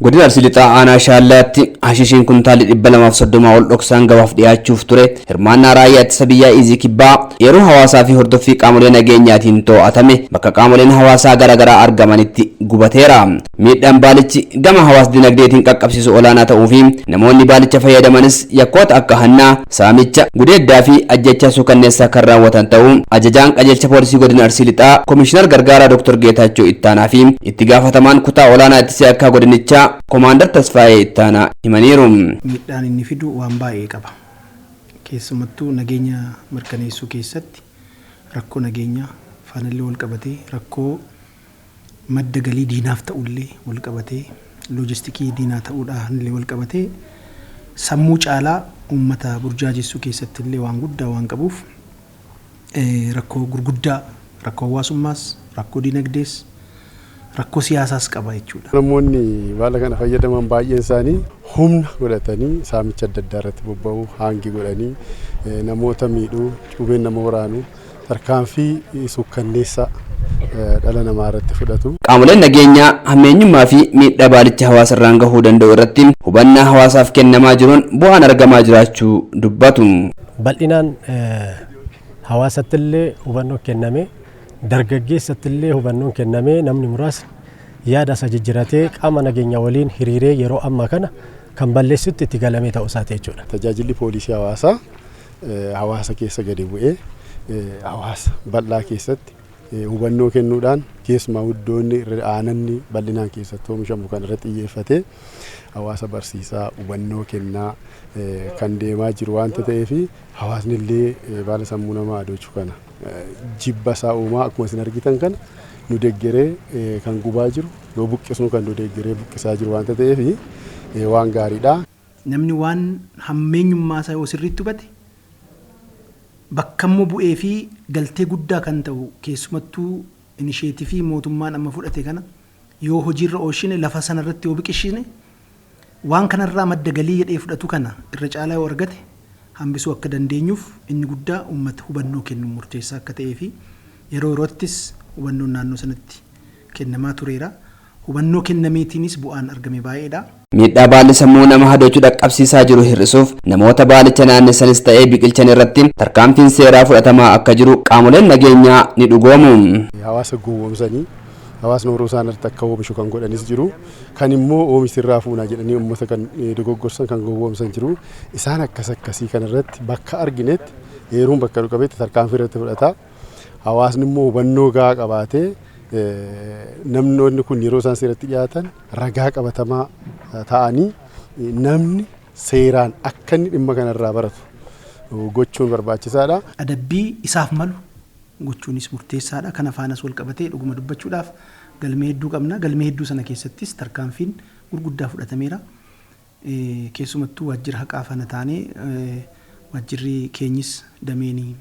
Godina Arsii Lixaa aanaa Shaallaatti hashiishiin kuntaalli 230 ol dhoksaan gabaaf dhiyaachuuf ture hirmaannaa raayyaa ittisa biyyaa Izii Kibbaa yeroo hawaasaa fi hordoffii qaamolee nageenyaatiin to'atame bakka qaamoleen hawaasaa garaagaraa argamanitti gubateera. Miidhaan baalichi gama hawaas dinagdeetiin qaqqabsiisu olaanaa ta'uu fi namoonni baalicha fayyadamanis yakkoota akka hannaa, saamicha, gudeeddaa fi ajjechaa suukanneessaa kan raawwatan ta'uu ajajaan qajeelcha poolisii godina Arsii Lixaa Komishinar Gargaaraa Dr. Geetaachoo Ittaanaa fi itti gaafatamaan kutaa olaanaa ittisa yakkaa godinichaa Komaander Tasfaayee Ittaanaa himaniiru. Miidhaan inni fidu waan baay'ee qaba. Keessumattuu nageenya mirkaneessuu keessatti rakkoo nageenyaa faanallee wal qabatee rakkoo madda galii diinaaf ta'ullee wal qabatee loojistikii diinaa ta'uudhaanillee wal qabatee sammuu caalaa uummata burjaajessuu keessatti illee waan guddaa waan qabuuf rakkoo gurguddaa rakkoo hawaasummaas rakkoo dinagdees rakkoo siyaasaas qaba jechuudha. Namoonni baala kana fayyadaman baay'een isaanii humna godhatanii saamicha adda addaa irratti bobba'uu haangi godhanii namoota miidhuu cubeen nama waraanuu tarkaanfii suukkanneessaa dhala namaa irratti fudhatu. Qaamoleen nageenyaa hammeenyummaa fi miidhaa baalicha hawaasa irraan gahuu danda'u irratti hubannaa hawaasaaf kennamaa jiruun bu'aan argamaa jiraachuu dubbatu. Bal'inaan hawaasattillee hubannoo kenname dargaggeessattillee hubannoon kenname namni muraasni yaada isa jijjiiratee qaama nageenya waliin hiriiree yeroo ammaa kana kan balleessutti itti galamee ta'uu isaati jechuudha. Tajaajilli poolisii hawaasaa hawaasa keessa gadi bu'ee hawaasa bal'aa keessatti hubannoo kennuudhaan keessumaa iddoonni aananni bal'inaan keessatti oomishamu kan irratti xiyyeeffatee hawaasa barsiisaa hubannoo kennaa kan deemaa jiru waanta ta'eef hawaasni illee baala sammuu namaa adochuu kana jibba isaa uumaa akkuma isin argitan kana nu deeggaree kan gubaa jiru yoo buqqisnu kan nu deeggaree buqqisaa jiru waanta ta'eef waan gaariidha. Namni waan hammeenyummaa isaa yoo sirriitti hubate bakka immoo bu'ee fi galtee guddaa kan ta'u keessumattuu inisheetivii mootummaan amma fudhate kana yoo hojiirra oolchine lafa sanarratti yoo biqilchine waan kanarraa madda galii jedhee fudhatu kana irra caalaa yoo argate hambisuu akka dandeenyuuf inni guddaa uummata hubannoo kennu murteessaa akka ta'ee fi yeroo yeroottis hubannoon naannoo sanatti kennamaa tureera. Hubannoo kennameetiinis bu'aan argame baay'eedha. Miidhaa baalli sammuu nama hadoochuu dhaqqabsiisaa jiru hir'isuuf namoota baalicha naanneessanis ta'ee biqilchan irratti tarkaanfiin seeraa fudhatamaa akka jiru qaamoleen nageenyaa ni dhugoomu. Hawaasa gowwoomsanii hawaasni horii isaaniirratti akka oomishu kan godhanis jiru kan immoo oomishirraa fuunaa jedhanii uummata kan dogoggorsan kan gowwoomsan jiru isaan akkasii kan irratti bakka arginetti heeruun bakka qabeetti tarkaanfii irratti fudhata. Hawaasni immoo hubannoo gahaa qabaatee namnoonni kun yeroo isaan seeratti dhiyaatan ragaa qabatamaa ta'anii namni seeraan akka inni dhimma kanarraa baratu gochuun barbaachisaadha. Adabbii isaaf malu gochuunis murteessaadha. Kana faanas wal qabatee dhuguma dubbachuudhaaf galmee hedduu qabna. Galmee hedduu sana keessattis tarkaanfiin gurguddaa fudhatameera. Keessumattuu waajjira haqaa fana taanee waajjirri keenyis dameenii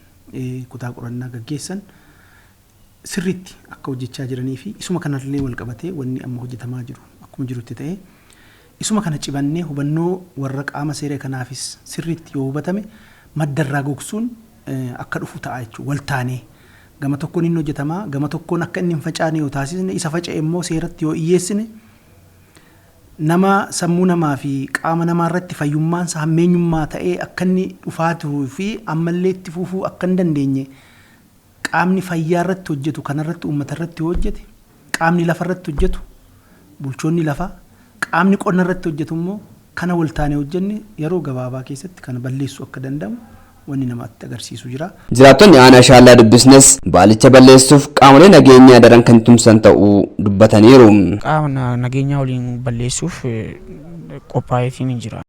kutaa qorannaa gaggeessan sirriitti akka hojjechaa jiranii fi isuma kanallee wal qabatee wanni amma hojjetamaa jiru akkuma jirutti ta'ee isuma kana cibannee hubannoo warra qaama seera kanaafis sirriitti yoo hubatame maddarraa gogsuun akka dhufu ta'a jechuudha. Wal taanee gama tokkoon inni hojjetamaa gama tokkoon akka inni hin facaane yoo taasisne isa faca'e immoo seeratti yoo iyyeessine nama sammuu namaa fi qaama namaa irratti fayyummaansa hammeenyummaa ta'ee akka inni dhufaatuu fi ammallee itti fufuu akka hin dandeenye qaamni fayyaa irratti hojjetu kanarratti uummata irratti hojjete qaamni lafa irratti hojjetu bulchoonni lafaa qaamni qonna irratti hojjetu immoo kana wal taanee hojjenne yeroo gabaabaa keessatti kana balleessuu akka danda'amu wanni namatti agarsiisu jira. Jiraattonni aanaa Shaallaa dubbisnes baalicha balleessuuf qaamolee nageenyaa daran kan tumsan ta'uu dubbataniiru. Qaama nageenyaa waliin balleessuuf qophaa'eetiin jira.